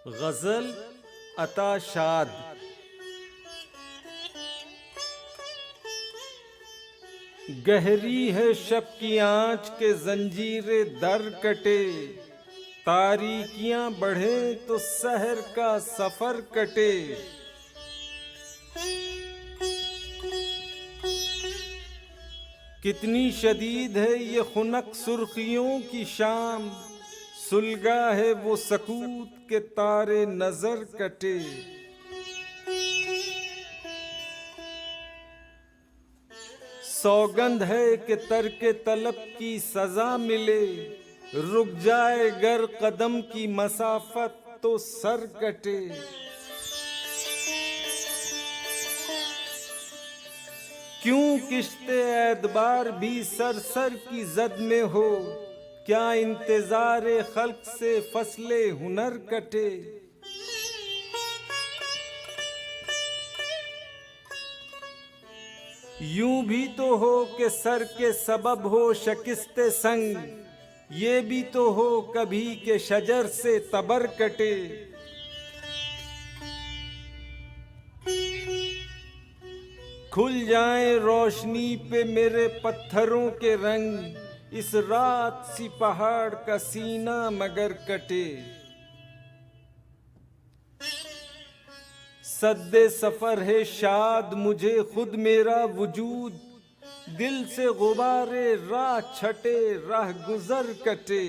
गजल अता शाद। गहरी है शब की आँच के जंजीरे दर कटे, तारीकियां बढ़े तो सहर का सफर कटे। कितनी शदीद है ये खुनक सुर्खियों की शाम, सुलगा है वो सकूत के तारे नजर कटे। सौगंध है कि तरके तलब की सजा मिले, रुक जाए गर कदम की मसाफत तो सर कटे। क्यों किश्ते एतबार भी सर की जद में हो, क्या इंतजारे खल्क से फसले हुनर कटे। यूं भी तो हो कि सर के सबब हो शकिस्ते संग, ये भी तो हो कभी के शजर से तबर कटे। खुल जाए रोशनी पे मेरे पत्थरों के रंग, इस रात सी पहाड़ का सीना मगर कटे। सद्दे सफर है शाद मुझे खुद मेरा वजूद, दिल से गुबारे राह छटे राह गुजर कटे।